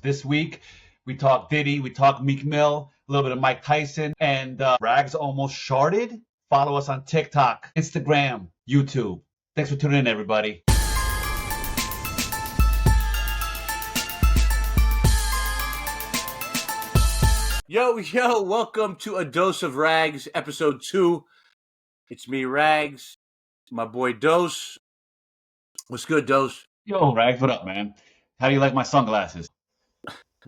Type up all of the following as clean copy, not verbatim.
This week, we talk Diddy, we talk Meek Mill, a little bit of Mike Tyson, and Rags almost sharded. Follow us on TikTok, Instagram, YouTube. Thanks for tuning in, everybody. Yo, welcome to A Dose of Raagz, episode 2. It's me, Rags, my boy Dose. What's good, Dose? Yo, Rags, what up, man? How do you like my sunglasses?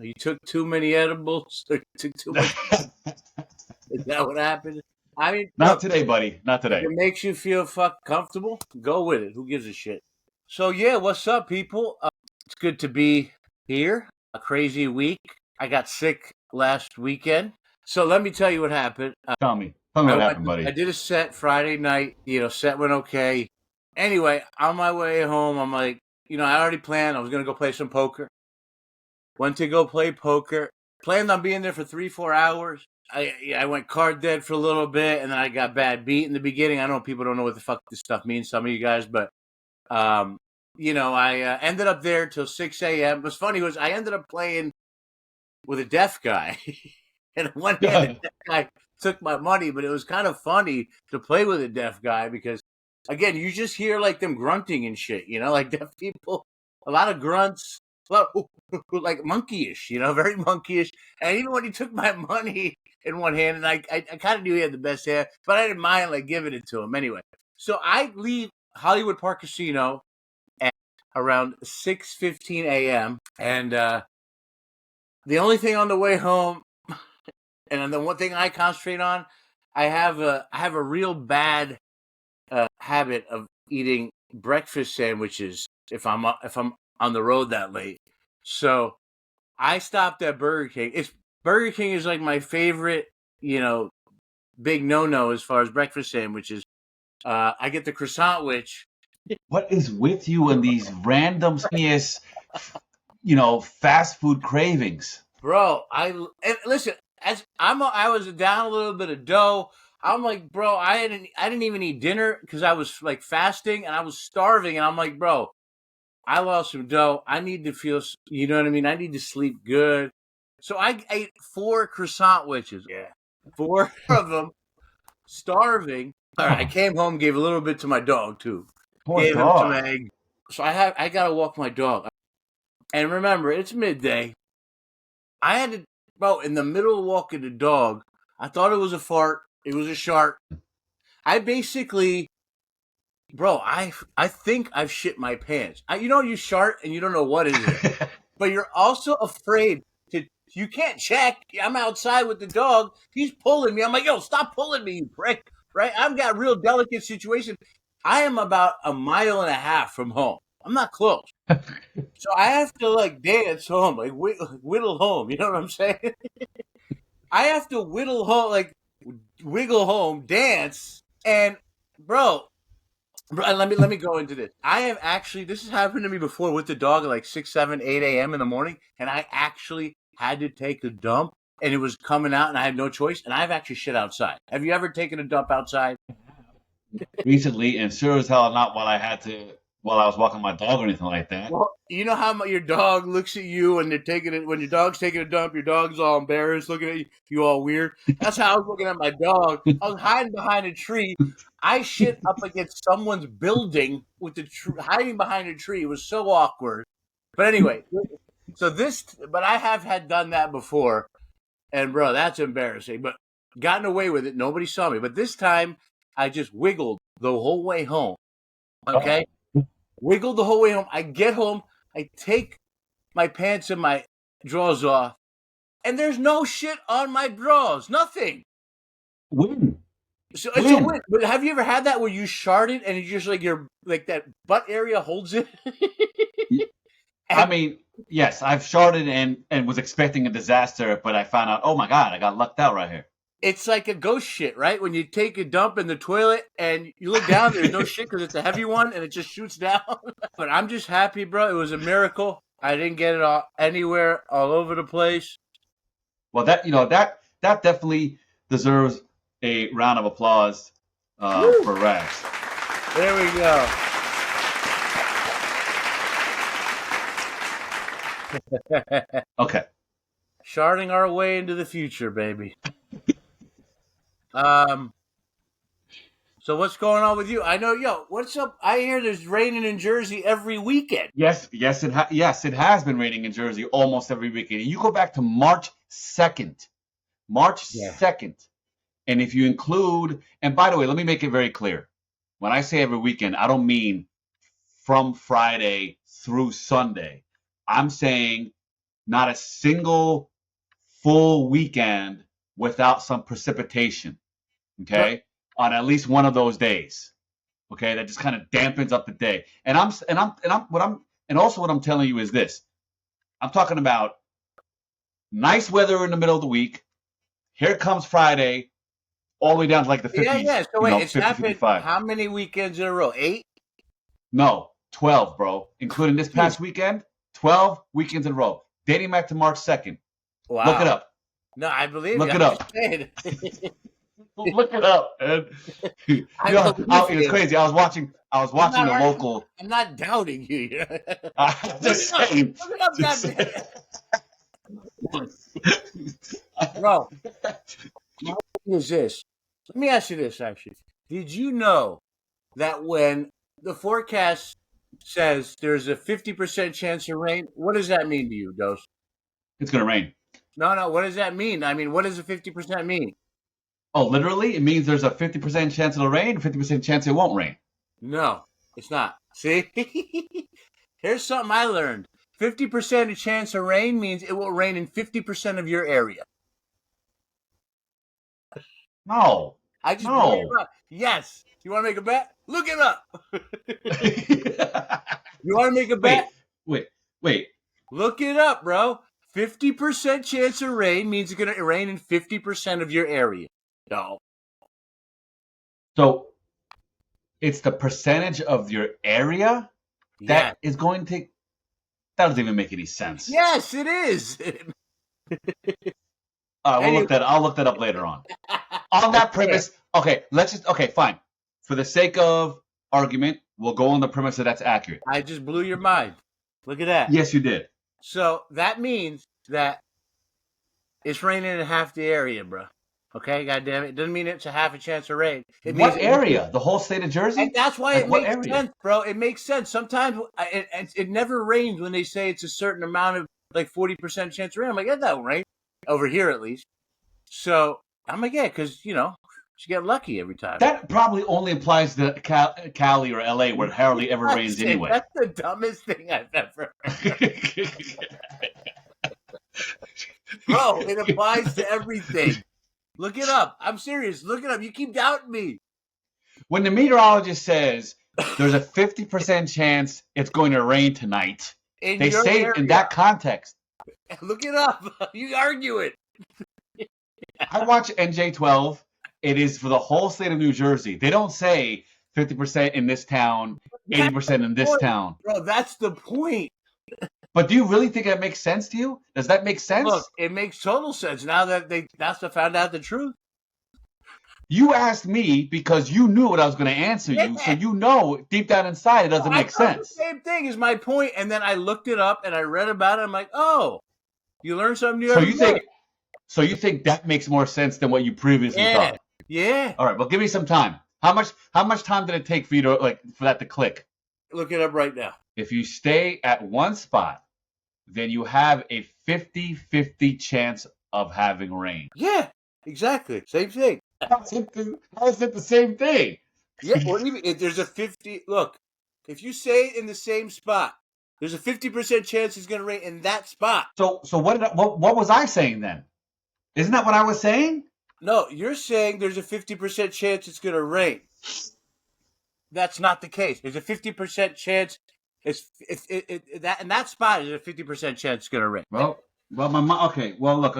You took too many edibles? Or you took too much? Is that what happened? I mean, Not today, buddy. Not today. If it makes you feel comfortable, go with it. Who gives a shit? So, yeah, what's up, people? It's good to be here. A crazy week. I got sick last weekend. So let me tell you what happened. Tell me what happened, buddy. I did a set Friday night. Set went okay. Anyway, on my way home, I'm like, I already planned. I was going to go play some poker. Went to go play poker. Planned on being there for 3-4 hours. I went card dead for a little bit, and then I got bad beat in the beginning. I know people don't know what the fuck this stuff means, some of you guys, but, I ended up there till 6 a.m. What's funny was I ended up playing with a deaf guy. And on one hand, the deaf guy took my money, but it was kind of funny to play with a deaf guy because, again, you just hear like them grunting and shit, like deaf people, a lot of grunts, a lot of, like monkeyish, very monkeyish. And even when he took my money in one hand, and I kind of knew he had the best hand, but I didn't mind like giving it to him anyway. So I leave Hollywood Park Casino at around 6:15 a.m. And the only thing on the way home, and the one thing I concentrate on, I have a real bad habit of eating breakfast sandwiches if I'm on the road that late. So I stopped at Burger King. Burger King is like my favorite, big no-no as far as breakfast sandwiches. I get the croissant which. What is with you and these random, fast food cravings? Bro, listen, I was down a little bit of dough. I'm like, bro, I didn't even eat dinner because I was like fasting and I was starving. And I'm like, bro, I lost some dough. I need to feel, you know what I mean? I need to sleep good. So I ate 4 croissant witches. Yeah. 4 of them, starving. All right, I came home, gave a little bit to my dog too. Gave him some egg. So I got to walk my dog. And remember, it's midday. I had to, bro, in the middle of walking the dog, I thought it was a fart. It was a shark. I basically, bro, I think I've shit my pants. You shart and you don't know what it is. But you're also afraid you can't check. I'm outside with the dog. He's pulling me. I'm like, yo, stop pulling me, you prick. Right? I've got a real delicate situation. I am about 1.5 miles from home. I'm not close. So I have to like dance home, like whittle home. You know what I'm saying? I have to whittle home, like wiggle home, dance, and bro, let me go into this. This has happened to me before with the dog at like 6, 7, 8 a.m. in the morning, and I actually had to take a dump, and it was coming out, and I had no choice, and I've actually shit outside. Have you ever taken a dump outside? Recently, and sure as hell not while I was walking my dog or anything like that. Well, you know how your dog looks at you when when your dog's taking a dump, your dog's all embarrassed, looking at you all weird. That's how I was looking at my dog. I was hiding behind a tree. I shit up against someone's building with hiding behind a tree. It was so awkward. But anyway, but I have done that before, and bro, that's embarrassing. But gotten away with it. Nobody saw me. But this time, I just wiggled the whole way home. Okay. Wiggled the whole way home. I get home. I take my pants and my drawers off, and there's no shit on my drawers. Nothing. Win. So it's a win. But have you ever had that where you sharted and you just like that butt area holds it? I mean, yes, I've sharted and was expecting a disaster, but I found out, oh my God, I got lucked out right here. It's like a ghost shit, right? When you take a dump in the toilet and you look down, there's no shit because it's a heavy one and it just shoots down. But I'm just happy, bro. It was a miracle. I didn't get it anywhere, all over the place. Well, that definitely deserves a round of applause for Rags. There we go. Okay. Sharding our way into the future, baby. Um. So what's going on with you? I know, what's up? I hear there's raining in Jersey every weekend. Yes, it has been raining in Jersey almost every weekend. You go back to March 2nd. March Yeah. 2nd. And if you include, and by the way, let me make it very clear. When I say every weekend, I don't mean from Friday through Sunday. I'm saying not a single full weekend without some precipitation, But okay, on at least one of those days, okay, that just kind of dampens up the day. And also what I'm telling you is this: I'm talking about nice weather in the middle of the week. Here comes Friday, all the way down to like the yeah, 50s, yeah. So wait, it's 50, happened 55. how many weekends in a row? 8? No, 12, bro, including this past weekend. 12 weekends in a row, dating back to March 2nd. Look it Wow. up. No, I believe you. Look I'm it just up. saying. Look it up. And, I believe it was you. crazy. I was watching the local. I'm not doubting you. I'm Look just it up. saying. Look it up, Just goddamn saying. it. Bro, my thing is this. Let me ask you this, actually. Did you know that when the forecast says there's a 50% chance of rain, what does that mean to you, Dose? It's gonna rain. No, no, what does that mean? I mean, what does a 50% mean? Oh, literally, it means there's a 50% chance it'll rain, 50% chance it won't rain. No, it's not. See? Here's something I learned. 50% chance of rain means it will rain in 50% of your area. No, I just blew your no. mind. Yes. You want to make a bet? Look it up. You want to make a bet? wait, wait, wait. Look it up, bro. 50% chance of rain means it's going to rain in 50% of your area. No. So it's the percentage of your area Yeah. that is going to. That doesn't even make any sense. Yes, it is. Anyway. I'll look that up later on. On that premise, okay, okay, fine. For the sake of argument, we'll go on the premise that that's accurate. I just blew your mind. Look at that. Yes, you did. So that means that it's raining in half the area, bro. Okay, goddamn it. It doesn't mean it's a half a chance of rain. It means What area? The whole state of and Jersey? that's why Like it what makes area? sense, bro. It makes sense. Sometimes it never rains when they say it's a certain amount of like 40% chance of rain. I'm like, yeah, that will rain over here at least. So I'm like, yeah, because you get lucky every time. That probably only applies to Cali or LA, where it hardly ever rains anyway. That's the dumbest thing I've ever heard. Bro, it applies to everything. Look it up. I'm serious. Look it up. You keep doubting me. When the meteorologist says there's a 50% chance it's going to rain tonight, In they your say it area. in that context. Look it up. You argue it. I watch NJ12. It is for the whole state of New Jersey. They don't say 50% in this town, 80% in this town. Bro, that's the point. But do you really think that makes sense to you? Does that make sense? Look, it makes total sense now that that's found out the truth. You asked me because you knew what I was going to answer you, so you know deep down inside it doesn't make sense. The same thing is my point, and then I looked it up and I read about it. I'm like, oh, you learned something new. So you think that makes more sense than what you previously thought? Yeah. All right, well, give me some time. How much time did it take for you to for that to click? Look it up right now. If you stay at one spot, then you have a 50-50 chance of having rain. Yeah, exactly. Same thing. How is it the same thing? Yeah, what even if there's a 50 look, if you stay in the same spot, there's a 50% chance it's gonna rain in that spot. So what was I saying then? Isn't that what I was saying? No, you're saying there's a 50% chance it's gonna rain. That's not the case. There's a 50% chance that in that spot is a 50% chance it's gonna rain. Well, okay. Well, look,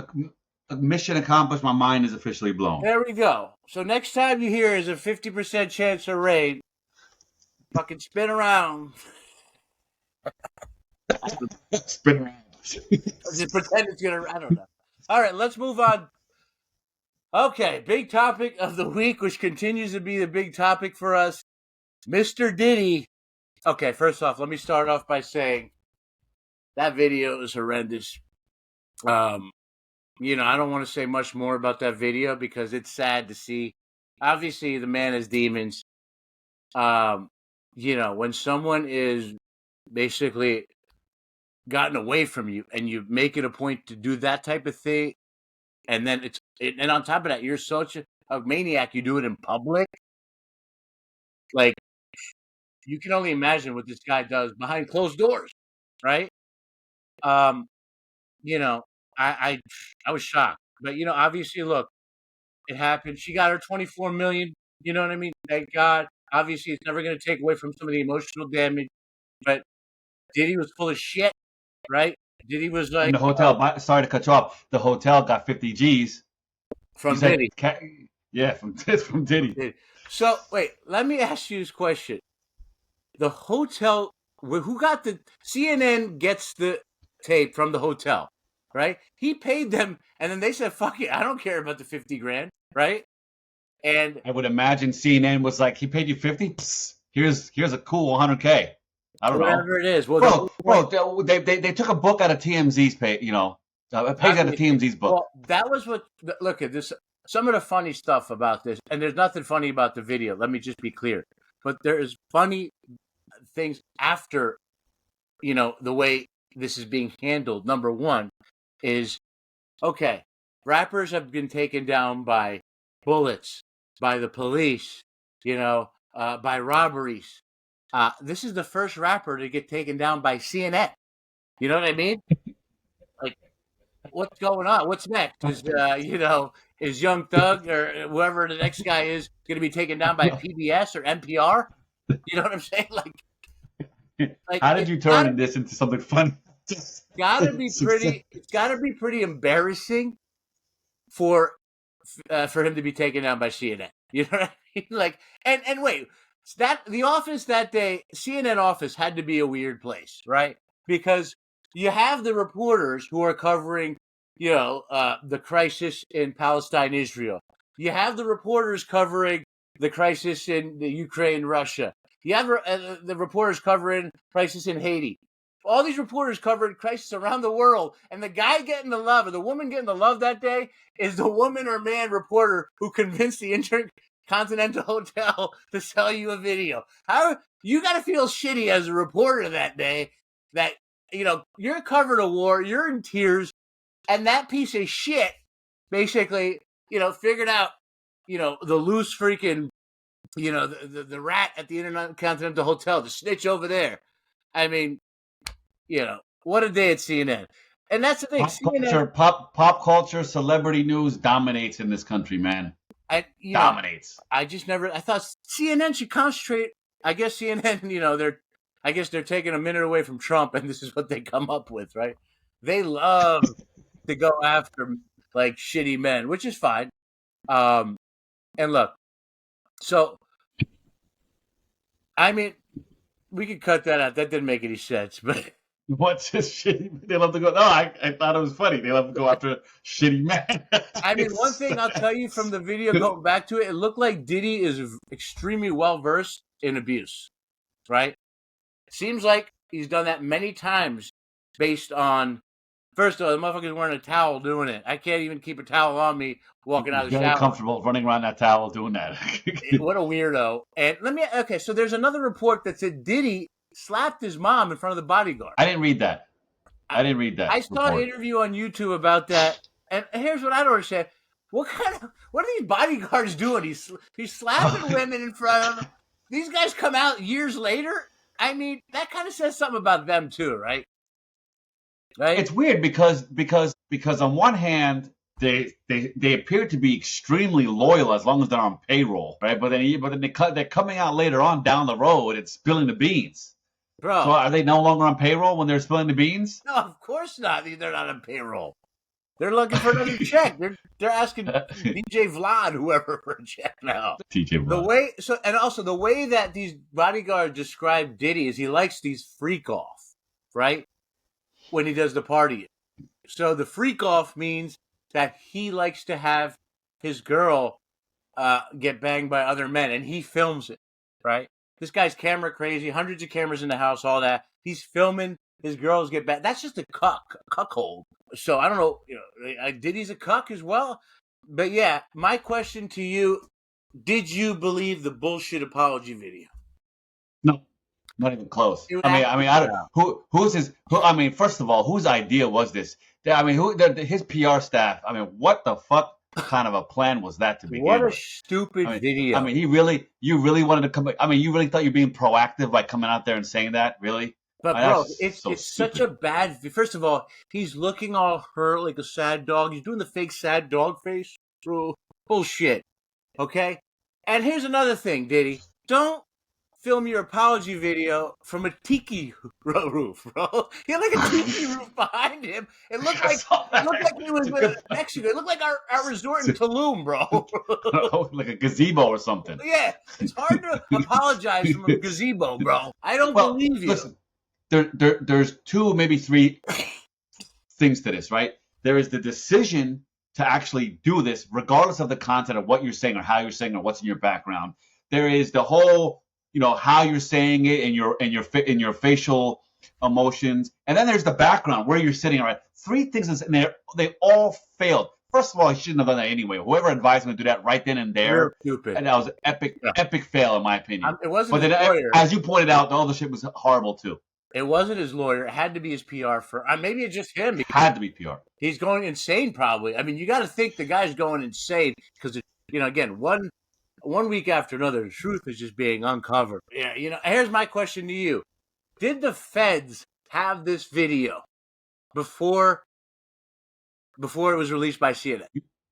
a mission accomplished. My mind is officially blown. There we go. So next time you hear is a 50% chance of rain, fucking spin around. Spin around. Just pretend it's gonna. I don't know. All right, let's move on. Okay, big topic of the week, which continues to be the big topic for us, Mr. Diddy. Okay, first off, let me start off by saying That video is horrendous. You know, I don't want to say much more about that video because it's sad to see. Obviously, the man has demons. You know, when someone is basically gotten away from you and you make it a point to do that type of thing, and then and on top of that, you're such a maniac. You do it in public. Like, you can only imagine what this guy does behind closed doors, right? Um, you know, I was shocked, but you know, obviously, look, it happened. She got her 24 million. You know what I mean? Thank God. Obviously, it's never going to take away from some of the emotional damage. But Diddy was full of shit, right? Diddy was And like the hotel, sorry to cut you off, the hotel got 50 G's. You from said, Diddy. yeah, from Diddy. So wait, let me ask you this question: the hotel, who got the CNN gets the tape from the hotel, right? He paid them, and then they said, "Fuck it, I don't care about the 50 grand," right? And I would imagine CNN was like, he paid you 50. Psst, here's a cool 100K. I don't know, whatever it is, well, the whole point, they took a book out of TMZ's page, a page out of TMZ's book. well, that was what. Look at this. Some of the funny stuff about this, and there's nothing funny about the video. Let me just be clear. But there is funny things after, you know, the way this is being handled. Number one is, okay, rappers have been taken down by bullets, by the police, you know, by robberies. This is the first rapper to get taken down by CNN. You know what I mean? Like, what's going on? What's next? Is you know, is Young Thug or whoever the next guy is going to be taken down by PBS or NPR? You know what I'm saying? Like How did it's you turn this into something funny? gotta be pretty. It's gotta be pretty embarrassing for him to be taken down by CNN. You know what I mean? Like, and wait, that the office that day, CNN office had to be a weird place, right? Because you have the reporters who are covering, you know, the crisis in Palestine, Israel. You have the reporters covering the crisis in the Ukraine, Russia. You have the reporters covering crisis in Haiti. All these reporters covered crisis around the world, and the guy getting the love, or the woman getting the love that day, is the woman or man reporter who convinced the Intercontinental Hotel to sell you a video. How you got to feel shitty as a reporter that day that, you know, you're covering a war, you're in tears, and that piece of shit basically, you know, figured out, you know, the loose freaking, you know, the rat at the Intercontinental Hotel, the snitch over there. I mean, you know, what a day at CNN. And that's the thing. Pop culture, celebrity news dominates in this country, man. Dominates. I just never. I thought CNN should concentrate. I guess CNN, you know, they're taking a minute away from Trump, and this is what they come up with, right? They love to go after like shitty men, which is fine. And look, so I mean, we could cut that out. That didn't make any sense, but. What's this shitty? They love to go. No, I thought it was funny. They love to go after shitty men. I mean, one thing I'll tell you from the video, going back to it, it looked like Diddy is extremely well versed in abuse, right? Seems like he's done that many times based on, first of all, the motherfucker's wearing a towel doing it. I can't even keep a towel on me walking out of the shower. Very comfortable running around that towel doing that. What a weirdo. And okay, so there's another report that said Diddy slapped his mom in front of the bodyguard. I didn't read that. I saw an interview on YouTube about that, and here's what I don't understand: what are these bodyguards doing? He's slapping women in front of them. These guys come out years later. I mean, that kind of says something about them too, right? Right. It's weird because on one hand they appear to be extremely loyal as long as they're on payroll, right? But then they're coming out later on down the road and spilling the beans. Bro. So are they no longer on payroll when they're spilling the beans? No, of course not. They're not on payroll. They're looking for another check. They're asking DJ Vlad, whoever, for a check now. DJ Vlad. The way that these bodyguards describe Diddy is he likes these freak off, right? When he does the party. So the freak off means that he likes to have his girl get banged by other men, and he films it, right? This guy's camera crazy, hundreds of cameras in the house, all that. He's filming his girls get back. That's just a cuckold. So I don't know. Diddy's a cuck as well. But yeah, my question to you: did you believe the bullshit apology video? No, not even close. You I mean, actually I don't, who's his? I mean, first of all, whose idea was this? I mean, his PR staff? I mean, what the fuck kind of a plan was that to What begin a with? stupid I video. mean, you really wanted to come. I mean, you really thought you were being proactive by coming out there and saying that, really? But I mean, bro, that's so it's such stupid. a bad. First of all, he's looking all hurt like a sad dog. He's doing the fake sad dog face. Bro, bullshit. Okay. And here's another thing, Diddy. Don't film your apology video from a tiki roof, bro. He had like a tiki roof behind him. It looked I like saw that. he was It's a good- Mexico. It looked like our resort in Tulum, bro. like a gazebo or something. Yeah, it's hard to apologize from a gazebo, bro. I don't Well, believe you. listen, there's two, maybe three things to this, right? There is the decision to actually do this, regardless of the content of what you're saying or how you're saying or what's in your background. There is the whole, how you're saying it and your facial emotions, and then there's the background where you're sitting. Right, three things, and they all failed. First of all, he shouldn't have done that anyway. Whoever advised him to do that right then and there, You're stupid. and that was an epic fail in my opinion. It wasn't But then, his lawyer. as you pointed out, all the shit was horrible too. It wasn't his lawyer. It had to be his PR firm. Maybe it's just him. Had to be PR. He's going insane, probably. I mean, you got to think the guy's going insane because, again, one week after another, the truth is just being uncovered. Yeah, here's my question to you: did the feds have this video before it was released by CNN?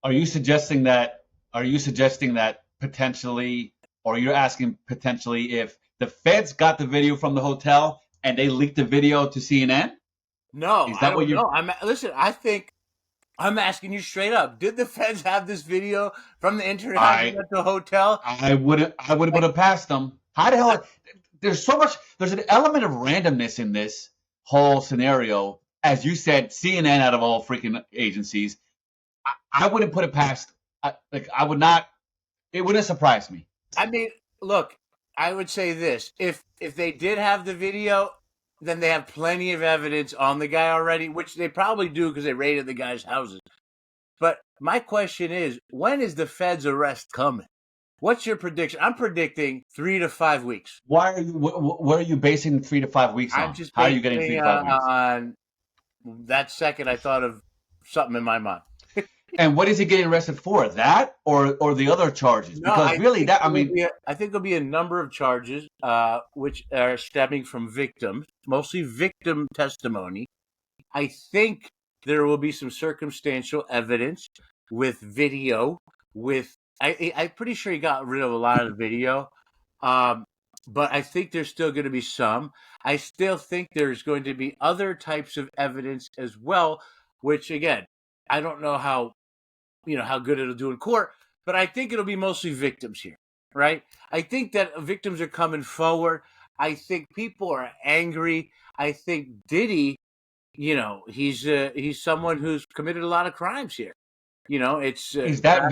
Are you suggesting that potentially, or you're asking potentially if the feds got the video from the hotel and they leaked the video to CNN? No, is that what you? Listen, I think I'm asking you straight up. Did the feds have this video from the internet at the hotel? I wouldn't put it past them. How the hell? There's an element of randomness in this whole scenario. As you said, CNN out of all freaking agencies. I wouldn't put it past. I would not. It wouldn't surprise me. I mean, look, I would say this: if they did have the video, then they have plenty of evidence on the guy already, which they probably do because they raided the guy's houses. But my question is, when is the Fed's arrest coming? What's your prediction? I'm predicting 3 to 5 weeks. Why are you? What are you basing 3 to 5 weeks on? I'm just How are you getting 3 to 5 weeks? On that second, I thought of something in my mind. And what is he getting arrested for? That or the other charges? No, because really, I think there'll be a number of charges, which are stemming from victims, mostly victim testimony. I think there will be some circumstantial evidence with video. I'm pretty sure he got rid of a lot of the video, but I think there's still going to be some. I still think there's going to be other types of evidence as well, which again, I don't know how good it'll do in court, but I think it'll be mostly victims here, right? I think that victims are coming forward. I think people are angry. I think Diddy, he's someone who's committed a lot of crimes here. It's is that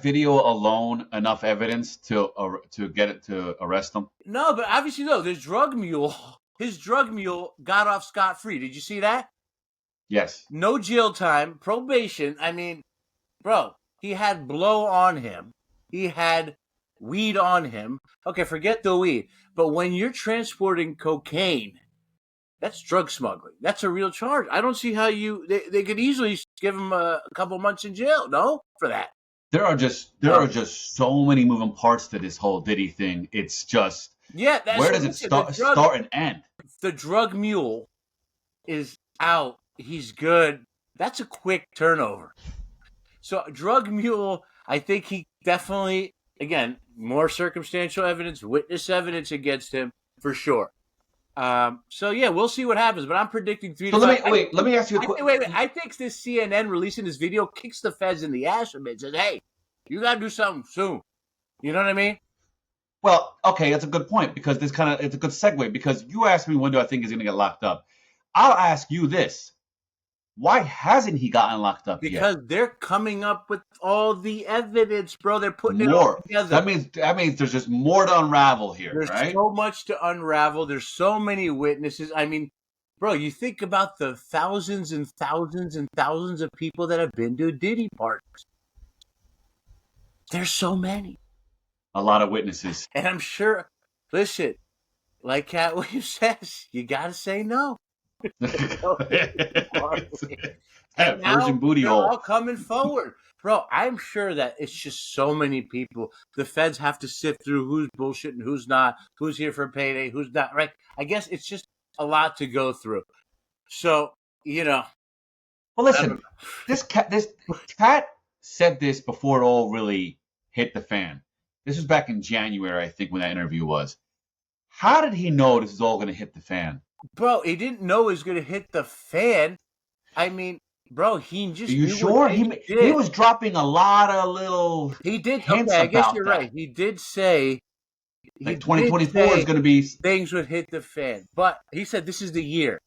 video alone enough evidence to get it to arrest him? No, but obviously no. His drug mule got off scot-free. Did you see that? Yes. No jail time, probation. I mean, bro, he had blow on him. He had weed on him. Okay, forget the weed. But when you're transporting cocaine, that's drug smuggling. That's a real charge. I don't see how they could easily give him a couple months in jail, no, for that. There are just so many moving parts to this whole Diddy thing. It's just where does it start and end? The drug mule is out. He's good. That's a quick turnover. So drug mule, I think he definitely, again, more circumstantial evidence, witness evidence against him for sure. So yeah, we'll see what happens. But I'm predicting 3 to 5. Let me ask you a question. Wait. I think this CNN releasing this video kicks the feds in the ass a bit. Says, hey, you got to do something soon. You know what I mean? Well, okay, that's a good point because it's a good segue because you asked me when do I think he's going to get locked up. I'll ask you this. Why hasn't he gotten locked up Because yet? they're coming up with all the evidence, bro. They're putting it all More. together. That means there's just more to unravel here, There's right? so much to unravel. There's so many witnesses. I mean, bro, you think about the thousands and thousands and thousands of people that have been to Diddy parties. There's so many. A lot of witnesses. And I'm sure, listen, like Cat Williams says, you got to say no. And That virgin now booty they're all hole. coming forward. Bro, I'm sure that it's just so many people. The feds have to sift through who's bullshit and who's not, who's here for payday, who's not, right? I guess it's just a lot to go through. So, you know. Well, listen, this cat said this before it all really hit the fan. This was back in January, I think, when that interview was. How did he know this is all going to hit the fan? Bro, he didn't know it was going to hit the fan. I mean, bro, he just. Are you knew sure? what He was dropping a lot of little He did. hints Okay, I guess about you're that. right. He did say. Like 2024 is going to be. Things would hit the fan, but he said this is the year.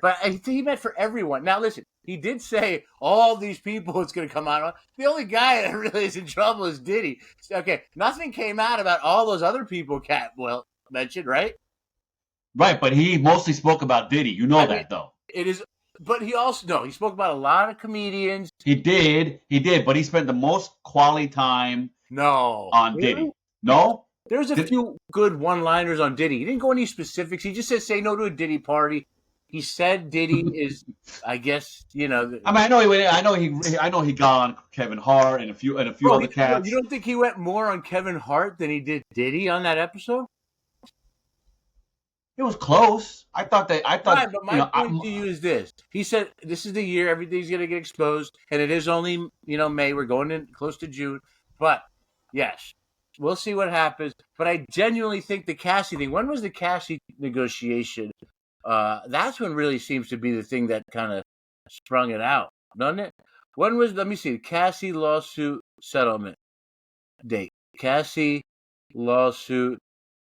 But I think he meant for everyone. Now, listen, he did say all these people it's going to come out on. The only guy that really is in trouble is Diddy. Okay, nothing came out about all those other people Cat mentioned, right? Right, but he mostly spoke about Diddy. You know that, though. It is, but he also, no, he spoke about a lot of comedians. He did, but he spent the most quality time on really? Diddy. No? There's a few good one-liners on Diddy. He didn't go any specifics. He just said, say no to a Diddy party. He said Diddy is, I guess, you know. I mean, I know he got on Kevin Hart and a few other cats. You don't think he went more on Kevin Hart than he did Diddy on that episode? It was close. I thought. Right, but my point to you is this: he said this is the year everything's going to get exposed, and it is only May. We're going in close to June, but yes, we'll see what happens. But I genuinely think the Cassie thing. When was the Cassie negotiation? That's when really seems to be the thing that kind of sprung it out, doesn't it? When was? Let me see. Cassie lawsuit settlement date. Cassie lawsuit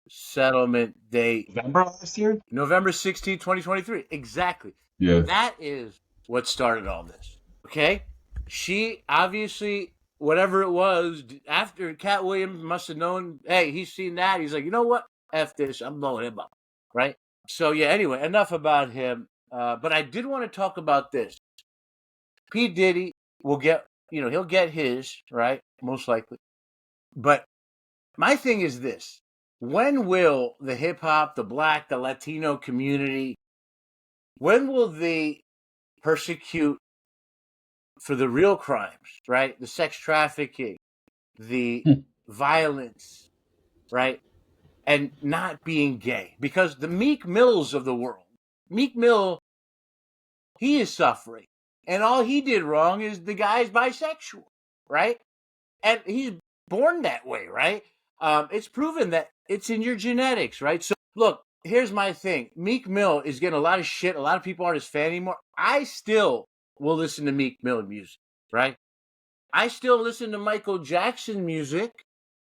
settlement date. November last year? November 16, 2023. Exactly. Yeah. That is what started all this. Okay? She obviously, whatever it was, after Cat Williams must have known, hey, he's seen that. He's like, you know what? F this. I'm blowing him up. Right? So, yeah, anyway, enough about him. But I did want to talk about this. P. Diddy will get, he'll get his, right? Most likely. But my thing is this. When will the hip hop, the black, the Latino community, when will they persecute for the real crimes, right? The sex trafficking, the violence, right? And not being gay. Because the Meek Mills of the world, Meek Mill, he is suffering. And all he did wrong is the guy's bisexual, right? And he's born that way, right? It's proven that it's in your genetics, right? So, look, here's my thing. Meek Mill is getting a lot of shit. A lot of people aren't his fan anymore. I still will listen to Meek Mill music, right? I still listen to Michael Jackson music,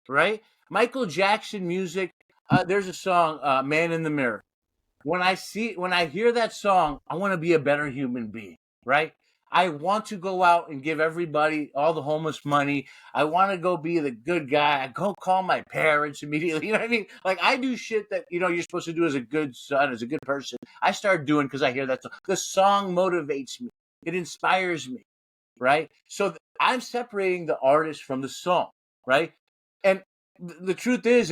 right? Michael Jackson music. There's a song, Man in the Mirror. When I hear that song, I want to be a better human being, right? I want to go out and give everybody, all the homeless money. I want to go be the good guy. I go call my parents immediately. You know what I mean? Like, I do shit that, you're supposed to do as a good son, as a good person. I start doing because I hear that song. The song motivates me. It inspires me, right? So I'm separating the artist from the song, right? And the truth is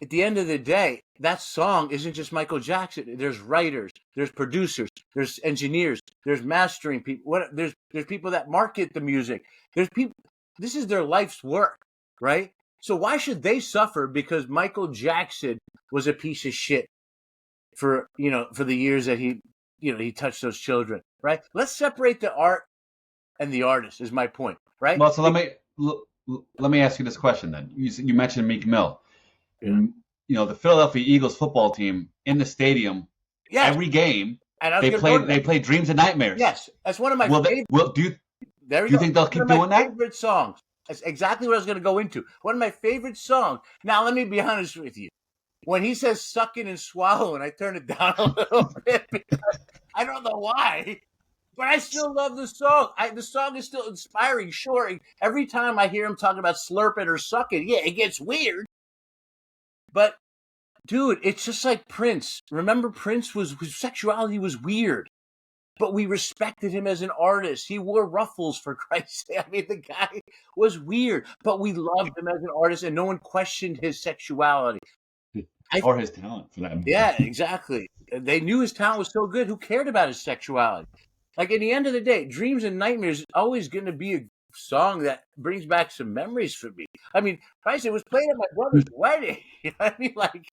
at the end of the day, that song isn't just Michael Jackson. There's writers, there's producers, there's engineers, there's mastering people. There's people that market the music. There's people. This is their life's work, right? So why should they suffer because Michael Jackson was a piece of shit for the years that he touched those children, right? Let's separate the art and the artist. Is my point, right? Well, so let me ask you this question then. You mentioned Meek Mill. Yeah. The Philadelphia Eagles football team in the stadium, every game, they play Dreams and Nightmares. Yes, that's one of my favorite. Do you think they'll keep doing that? Favorite songs. That's exactly what I was going to go into. One of my favorite songs. Now, let me be honest with you. When he says sucking and swallowing, I turn it down a little bit because I don't know why. But I still love the song. The song is still inspiring. Sure, every time I hear him talking about slurping or sucking, yeah, it gets weird. But dude, it's just like Prince. Remember, Prince his sexuality was weird, but we respected him as an artist. He wore ruffles, for Christ's sake. I mean, the guy was weird, but we loved him as an artist, and no one questioned his sexuality. Or his talent, for that matter. Yeah, exactly. They knew his talent was so good. Who cared about his sexuality? Like, at the end of the day, Dreams and Nightmares is always going to be a song that brings back some memories for me. I mean, Christ, it was played at my brother's wedding. You know what I mean? Like,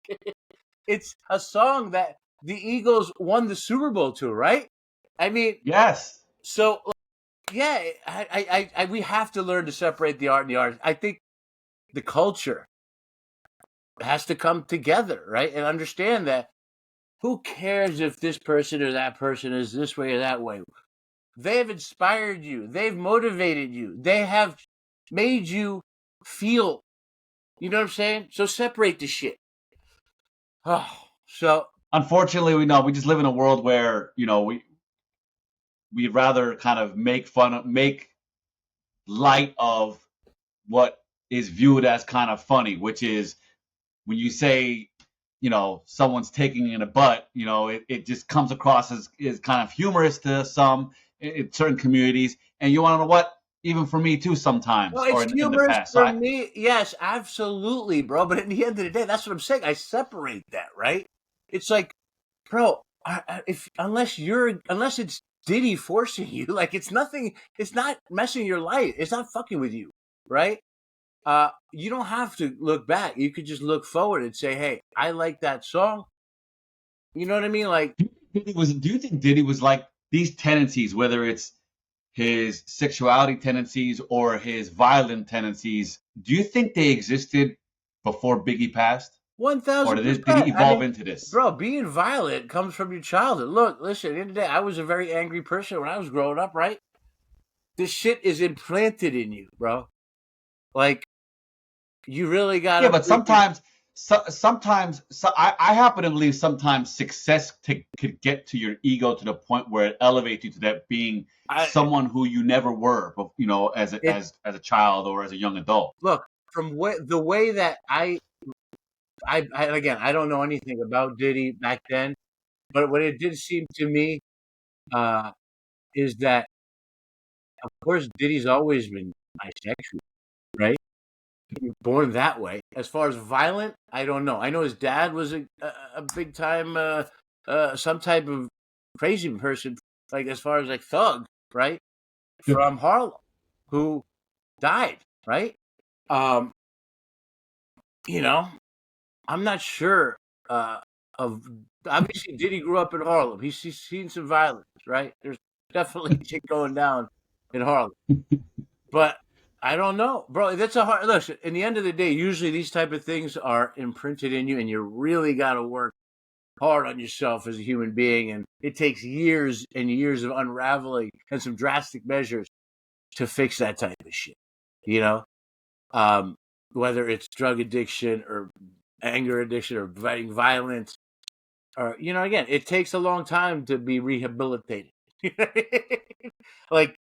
it's a song that the Eagles won the Super Bowl to, right? I mean, Yes. so yeah, we have to learn to separate the art and the artist. I think the culture has to come together, right, and understand that who cares if this person or that person is this way or that way? They've inspired you. They've motivated you. They have made you feel. You know what I'm saying? So separate the shit. Oh, so Unfortunately, we just live in a world where we'd rather kind of make light of what is viewed as kind of funny, which is when you say, someone's taking in a butt, it just comes across as kind of humorous to some in certain communities. And you want to know what? Even for me too, sometimes, well, or it's in the humorous past. for me. Yes, absolutely, bro. But at the end of the day, that's what I'm saying. I separate that, right? It's like, bro, unless it's Diddy forcing you, like it's nothing. It's not messing your life. It's not fucking with you, right? You don't have to look back. You could just look forward and say, "Hey, I like that song." You know what I mean? Like, Do you think Diddy was like these tendencies, whether it's his sexuality tendencies or his violent tendencies? Do you think they existed before Biggie passed, or did 1000%. he I evolve mean, into this? bro, being violent comes from your childhood. Look, listen. At the end of the day, I was a very angry person when I was growing up. Right? This shit is implanted in you, bro. Like, you really Yeah, gotta but freaking. I happen to believe sometimes success could get to your ego to the point where it elevates you to that being I someone who you never were, as a, it as a child or as a young adult. look from the way that I again, I don't know anything about Diddy back then, but what it did seem to me uh, is that, of course, Diddy's always been bisexual, right? He was born that way. As far as violent, I don't know. I know his dad was a big time some type of crazy person, like as far as like thug, right? From Harlem, who died, right? Um, you know, I'm not sure of obviously Diddy grew up in Harlem. He's seen some violence, right? There's definitely shit going down in Harlem. But I don't know, bro. That's a hard listen. In the end of the day, usually these type of things are imprinted in you, and you really got to work hard on yourself as a human being. And it takes years and years of unraveling and some drastic measures to fix that type of shit. You know, um, whether it's drug addiction or anger addiction or violence, or again, it takes a long time to be rehabilitated. Like,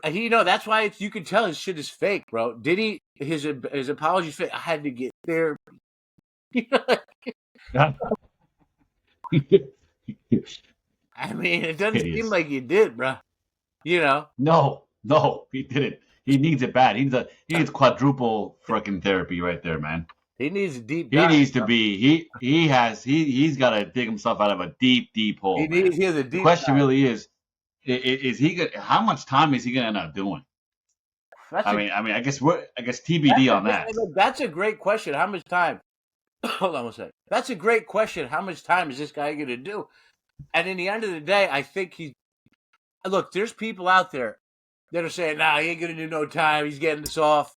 that's why you can tell his shit is fake, bro. Did he his apology fake? I had to get therapy. I mean, it doesn't seem Hideous. like you did, bro. You know, No, he didn't. He needs it bad. He needs quadruple freaking therapy right there, man. he needs a deep He dive. needs to be. He's got to dig himself out of a deep, deep hole, man. He has a The deep question dive. really is he gonna, how much time is he gonna end up doing? That's a I guess TBD on that. that's a great question. How much time? Hold on one second. That's a great question. How much time is this guy going to do? And in the end of the day, I think look. There's people out there that are saying, "Nah, he ain't going to do no time. He's getting this off."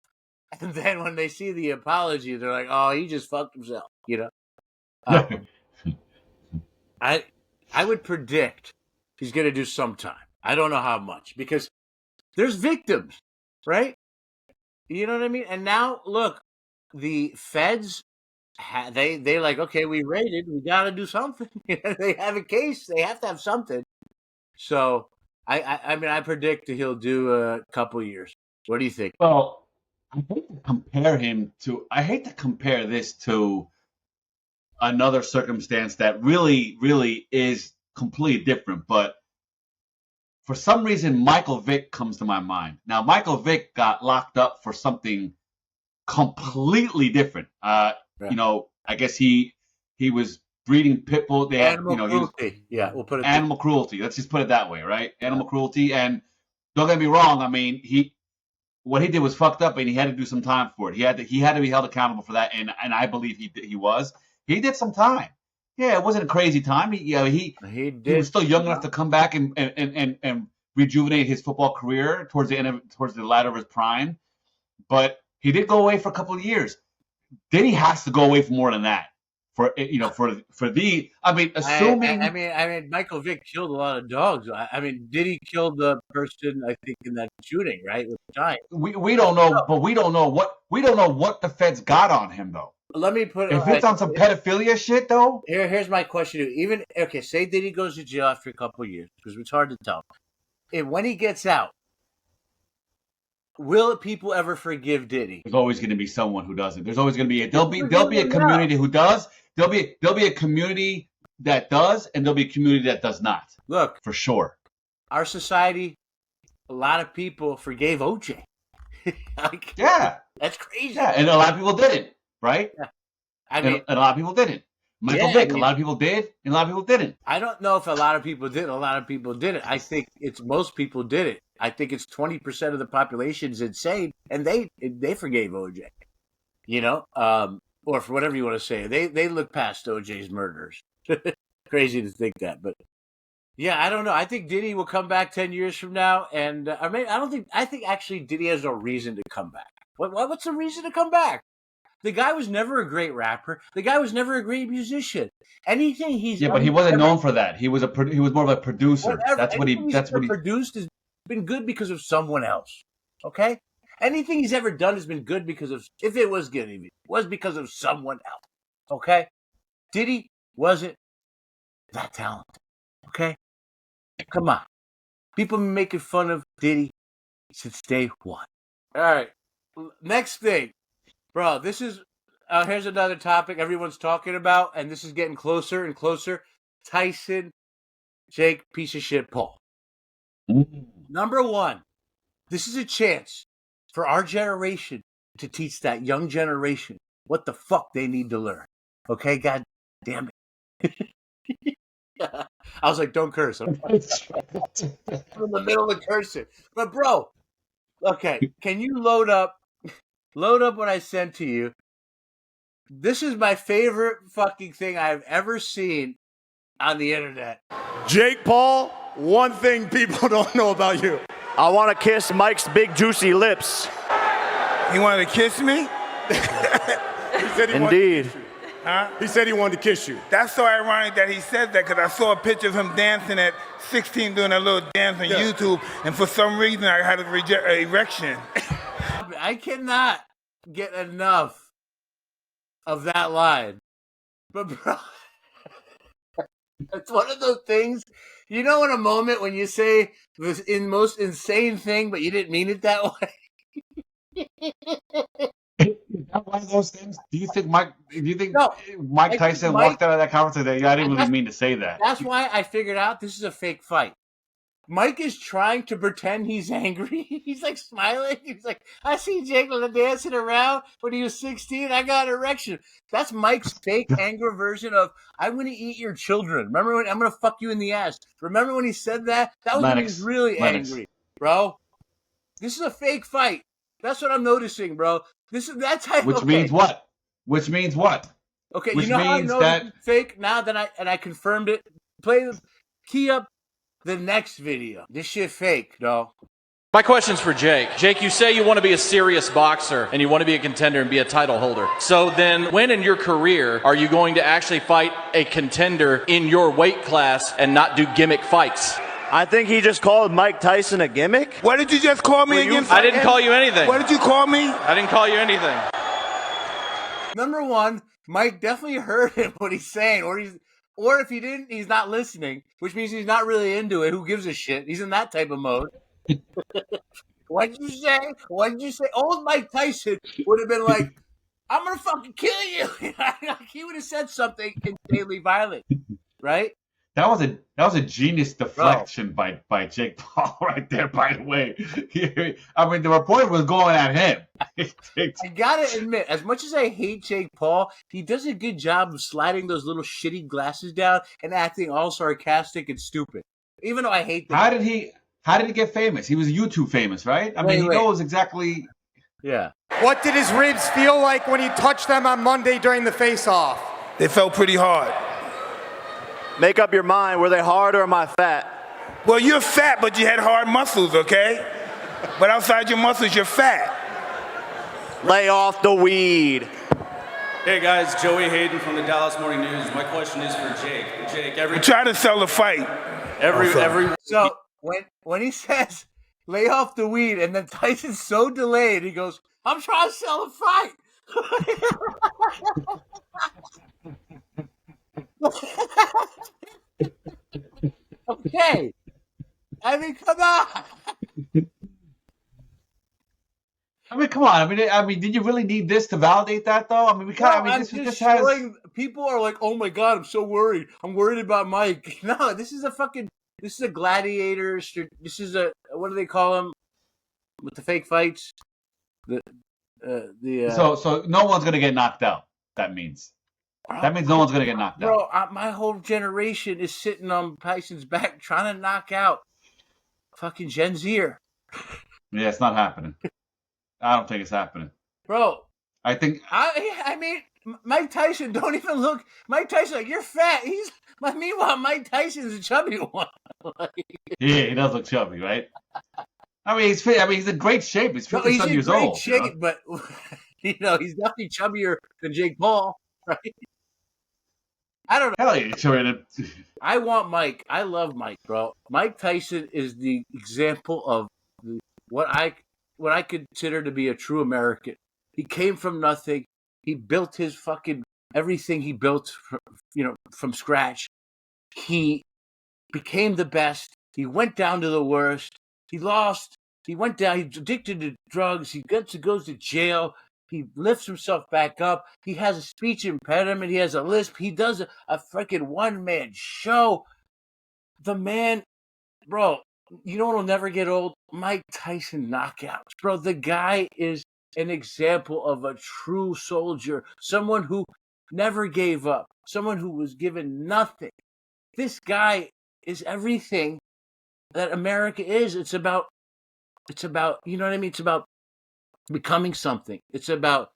And then when they see the apology, they're like, "Oh, he just fucked himself." Um, I I would predict he's going to do some time. I don't know how much because there's victims, right? You know what I mean? And now look, the feds they like, okay, we raided, we got to do something. They have a case, they have to have something. So I mean, I predict that he'll do a couple years. What do you think? Well, I hate to compare this to another circumstance that really, really is completely different. But for some reason, Michael Vick comes to my mind. Now, Michael Vick got locked up for something completely different. Yeah. You know, I guess he was breeding pit bull. They had, Animal cruelty. Yeah, we'll put it. Animal cruelty. Let's just put it that way, right? Animal cruelty. And don't get me wrong. I mean, what he did was fucked up, and he had to do some time for it. He had to be held accountable for that, and I believe he was. He did some time. Yeah, it wasn't a crazy time. He was still young enough to come back and rejuvenate his football career towards the latter of his prime. But he did go away for a couple of years. Then he has to go away for more than that. Assuming. I mean, Michael Vick killed a lot of dogs. I mean, did he kill the person? I think in that shooting, right, with the giant. We don't know, but we don't know what the feds got on him though. Let me put if it's on some pedophilia shit though. Here's my question: say Diddy goes to jail after a couple of years, because it's hard to tell. And when he gets out, will people ever forgive Diddy? There's always going to be someone who doesn't. There's always going to be there'll be a community who does. There'll be a community that does, and there'll be a community that does not. Look, for sure. Our society, a lot of people forgave OJ. Yeah, that's crazy. Yeah, and a lot of people didn't, right? Yeah. I mean, and a lot of people didn't. Michael Vick, a lot of people did, and a lot of people didn't. I don't know if a lot of people did, a lot of people didn't. I think it's most people did it. I think it's 20% of the population is insane, and they forgave OJ. You know, or for whatever you want to say, they look past OJ's murders. Crazy to think that, but yeah, I don't know. I think Diddy will come back 10 years from now, and I think actually Diddy has no reason to come back. What's the reason to come back? The guy was never a great rapper. The guy was never a great musician. Anything he's but he wasn't known for that. He was more of a producer. Whatever. That's what he produced has been good because of someone else. Okay? Anything he's ever done has been good because of, if it was good, it was because of someone else. Okay? Diddy wasn't that talented. Okay? Come on. People been making fun of Diddy since day one. All right. Next thing. Bro, this is, here's another topic everyone's talking about, and this is getting closer and closer. Tyson, Jake, piece of shit, Paul. Number one, this is a chance for our generation to teach that young generation what the fuck they need to learn. Okay, God damn it. I was like, don't curse. I'm in the middle of cursing. But bro, okay, can you load up what I sent to you? This is my favorite fucking thing I've ever seen on the internet. Jake Paul, one thing people don't know about you. I want to kiss Mike's big juicy lips. He wanted to kiss me? He said he Indeed. Huh? He said he wanted to kiss you. That's so ironic that he said that, because I saw a picture of him dancing at 16 doing a little dance on YouTube, and for some reason I had an erection. I cannot get enough of that line. But bro, it's one of those things, you know, in a moment when you say the most insane thing, but you didn't mean it that way. Is that one of those things? Do you think Mike Tyson walked out of that conference and said, I didn't really mean to say that? That's why I figured out this is a fake fight. Mike is trying to pretend he's angry. He's like smiling. He's like, I see Jake dancing around when he was 16. I got an erection. That's Mike's fake anger version of, I'm going to eat your children. Remember when I'm going to fuck you in the ass? Remember when he said that? That was when he was really angry, bro. This is a fake fight. That's what I'm noticing, bro. That's how. Which means what? Which means what? Okay, Which you know how I means know that it's fake now that I confirmed it. Key up the next video. This shit fake, though. My question's for Jake. Jake, you say you want to be a serious boxer and you want to be a contender and be a title holder. So then when in your career are you going to actually fight a contender in your weight class and not do gimmick fights? I think he just called Mike Tyson a gimmick. What did you just call me again? I didn't call you anything. What did you call me? I didn't call you anything. Number one, Mike definitely heard him what he's saying, or if he didn't, he's not listening. which means he's not really into it. Who gives a shit? He's in that type of mode. What'd you say? What'd you say? Old Mike Tyson would have been like, I'm going to fucking kill you. He would have said something insanely violent, right? That was a genius deflection by Jake Paul right there, by the way. I mean, the reporter was going at him. I gotta admit, as much as I hate Jake Paul, he does a good job of sliding those little shitty glasses down and acting all sarcastic and stupid. Even though I hate them. How did he get famous? He was YouTube famous, right? I mean, he knows exactly. Yeah. What did his ribs feel like when he touched them on Monday during the face-off? They felt pretty hard. Make up your mind. Were they hard or am I fat? Well, you're fat, but you had hard muscles, okay? But outside your muscles, you're fat. Lay off the weed. Hey guys, Joey Hayden from the Dallas Morning News. My question is for Jake. Jake, Try to sell the fight. So when he says lay off the weed, and then Tyson's so delayed, he goes, I'm trying to sell a fight. Okay. I mean, come on. Come on. I mean, did you really need this to validate that, though? I mean, People are like, oh my God, I'm so worried. I'm worried about Mike. No, this is a gladiator. This is what do they call them with the fake fights? So no one's gonna get knocked out. That means no one's gonna get knocked out. Bro, my whole generation is sitting on Tyson's back trying to knock out fucking Gen Zer. Yeah, it's not happening. I don't think it's happening. Bro, I mean, Mike Tyson, don't even look. Mike Tyson, like, you're fat. Meanwhile, Mike Tyson's a chubby one. Yeah, he does look chubby, right? I mean, he's fit. I mean, he's in great shape. He's 57 years old. He's in great shape, but he's definitely chubbier than Jake Paul, right? I don't know. Hell yeah, sure. I want Mike. I love Mike, bro. Mike Tyson is the example of what I consider to be a true American. He came from nothing. He built his fucking everything. He built, from scratch. He became the best. He went down to the worst. He lost. He went down. He's addicted to drugs. He goes to jail. He lifts himself back up. He has a speech impediment. He has a lisp. He does a freaking one-man show. The man, bro, you know what will never get old? Mike Tyson knockouts. Bro, the guy is an example of a true soldier. Someone who never gave up. Someone who was given nothing. This guy is everything that America is. It's about, you know what I mean? It's about becoming something. It's about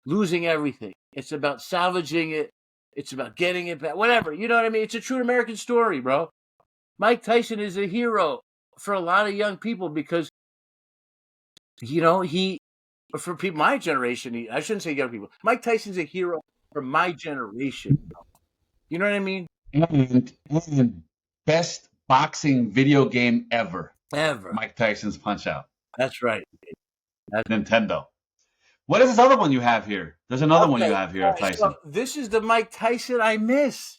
losing everything. It's about salvaging it. It's about getting it back. Whatever. You know what I mean? It's a true American story, bro. Mike Tyson is a hero for a lot of young people because, for people my generation, I shouldn't say young people. Mike Tyson's a hero for my generation. You know what I mean? And best boxing video game ever. Ever. Mike Tyson's Punch-Out. That's right. That's Nintendo. What is this other one you have here? There's another one you have here of Tyson. So this is the Mike Tyson I miss,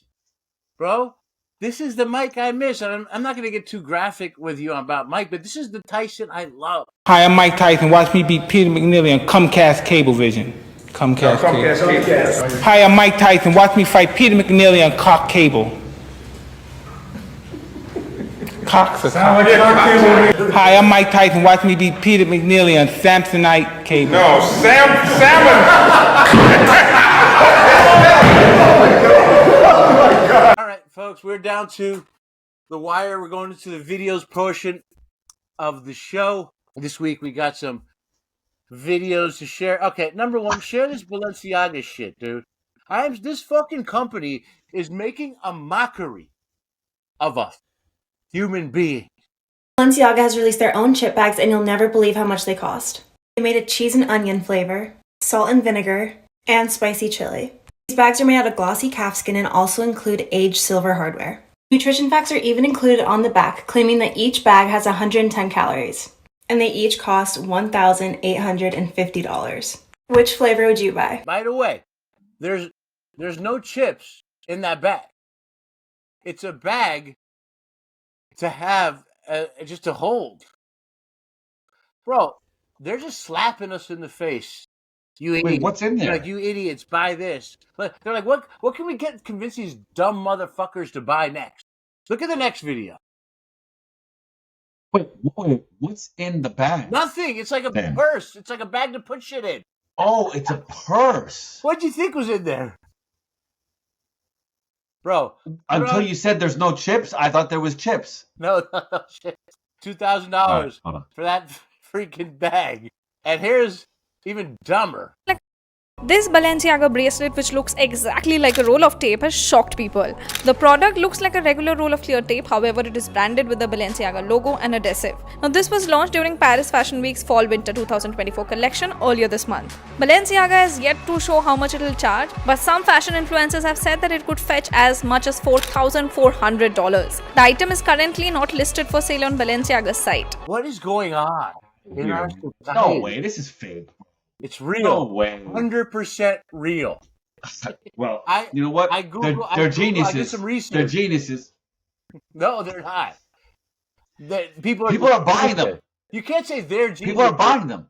bro. This is the Mike I miss. And I'm not going to get too graphic with you about Mike, but this is the Tyson I love. Hi, I'm Mike Tyson. Watch me beat Peter McNeely on Comcast Cablevision. Comcast Cable. Hi, I'm Mike Tyson. Watch me fight Peter McNeely on Cox Cable. Cox or Cox? Hi, I'm Mike Tyson. Watch me beat Peter McNeely on Samsonite Cable. No, salmon. All right, folks, we're down to the wire. We're going into the videos portion of the show. This week we got some videos to share. Okay, number one, share this Balenciaga shit, dude. This fucking company is making a mockery of us human being. Balenciaga has released their own chip bags and you'll never believe how much they cost. They made a cheese and onion flavor, salt and vinegar, and spicy chili. These bags are made out of glossy calfskin and also include aged silver hardware. Nutrition facts are even included on the back, claiming that each bag has 110 calories. And they each cost $1,850. Which flavor would you buy? By the way, there's no chips in that bag. It's a bag to have, just to hold. Bro, they're just slapping us in the face. You Wait, idiots. what's in there? Like, you idiots, buy this. But they're like, what can we convince these dumb motherfuckers to buy next? Look at the next video. Wait, what's in the bag? Nothing. It's like a purse. It's like a bag to put shit in. Oh, it's a purse. What do you think was in there? Bro. Until you said there's no chips, I thought there was chips. No shit. $2,000 for that freaking bag. And here's even dumber. This Balenciaga bracelet, which looks exactly like a roll of tape, has shocked people. The product looks like a regular roll of clear tape, however it is branded with the Balenciaga logo and adhesive. Now this was launched during Paris Fashion Week's Fall-Winter 2024 collection earlier this month. Balenciaga has yet to show how much it will charge, but some fashion influencers have said that it could fetch as much as $4,400. The item is currently not listed for sale on Balenciaga's site. What is going on in our society? No way, this is fake. It's real. No way. 100% real. Well, you know what? They're geniuses. I did some research. They're geniuses. No, they're not. People are buying them. You can't say they're geniuses. People are buying them.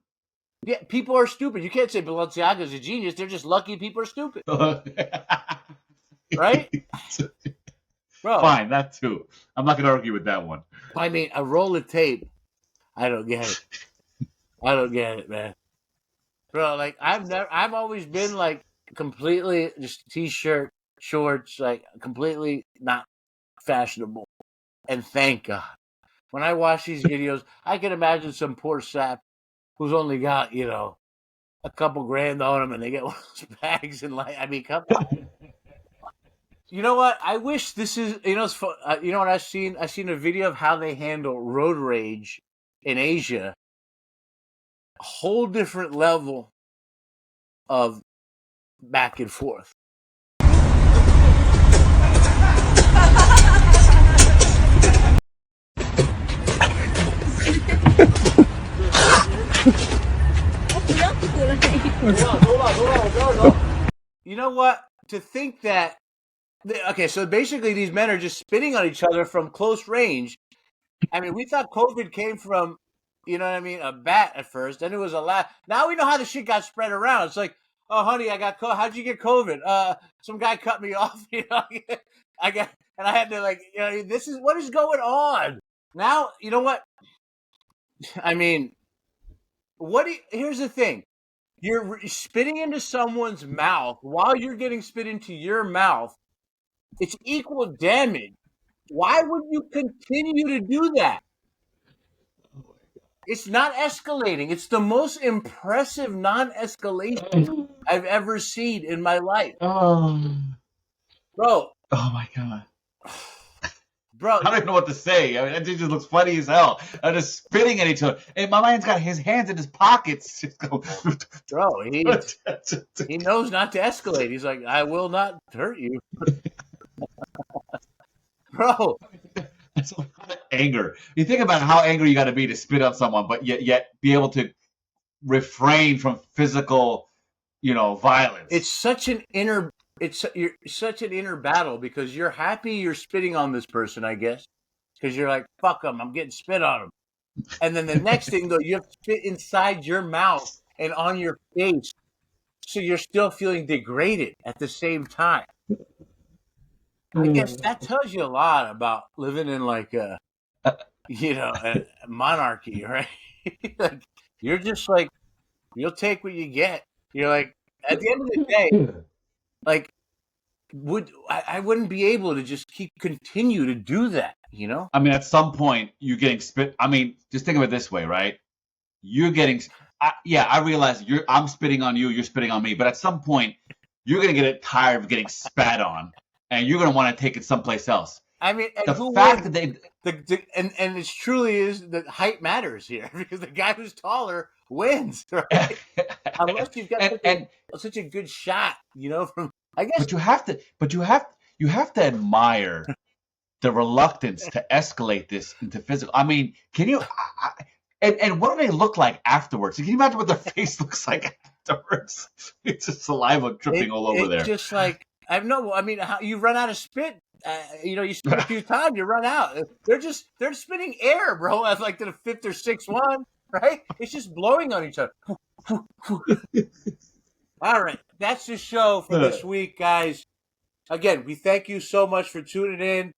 Yeah, people are stupid. You can't say Balenciaga's a genius. They're just lucky people are stupid. Right? Bro. Fine, that too. I'm not going to argue with that one. I mean, a roll of tape. I don't get it. I don't get it, man. Bro, like I've always been like completely just t-shirt, shorts, like completely not fashionable. And thank God. When I watch these videos, I can imagine some poor sap who's only got, a couple grand on him and they get one of those bags and like, I mean, come on. You know what? I wish this is, it's fun. You know what I've seen? I've seen a video of how they handle road rage in Asia. A whole different level of back and forth. You know what? To think that, okay, so basically these men are just spitting on each other from close range. I mean, we thought COVID came from, a bat at first. Then it was a laugh. Now we know how the shit got spread around. It's like, oh, honey, I got COVID. How'd you get COVID? Some guy cut me off. And I had to this is what is going on. Now, you know what? I mean, here's the thing. You're spitting into someone's mouth while you're getting spit into your mouth. It's equal damage. Why would you continue to do that? It's not escalating. It's the most impressive non-escalation I've ever seen in my life. Oh. Bro. Oh, my God. Bro. I don't even know what to say. I mean, that just looks funny as hell. They're just spitting at each other. And my man's got his hands in his pockets. Bro, he knows not to escalate. He's like, I will not hurt you. Bro. That's a lot of anger. You think about how angry you got to be to spit on someone, but yet be able to refrain from physical, violence. It's such an inner battle because you're happy you're spitting on this person, I guess, because you're like, fuck them, I'm getting spit on them. And then the next thing, though, you have to spit inside your mouth and on your face, so you're still feeling degraded at the same time. I guess that tells you a lot about living in like a monarchy, right? Like, you're just like, you'll take what you get. You're like, at the end of the day, like, I wouldn't be able to just continue to do that, I mean, at some point, you're getting spit. I mean, just think of it this way, right? You're getting, I realize I'm spitting on you, you're spitting on me, but at some point, you're going to get tired of getting spat on. And you're going to want to take it someplace else. I mean, the fact that and it truly is that height matters here because the guy who's taller wins, right? Unless you've got such a good shot, from I guess. But you have to admire the reluctance to escalate this into physical. I mean, can you? And what do they look like afterwards? Can you imagine what their face looks like afterwards? It's just saliva dripping all over there. Just like. I mean, you run out of spit you spin a few times, you run out. They're spinning air, bro, at like to the fifth or sixth one, right? It's just blowing on each other. All right, that's the show for this week, guys. Again, we thank you so much for tuning in.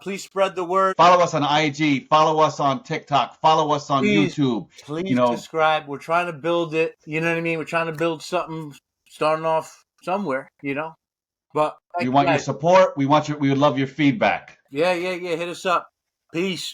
Please spread the word. Follow us on IG. Follow us on TikTok. Follow us on YouTube. Please subscribe. We're trying to build it. You know what I mean? We're trying to build something, starting off somewhere. But we want your support. We would love your feedback. Yeah. Hit us up. Peace.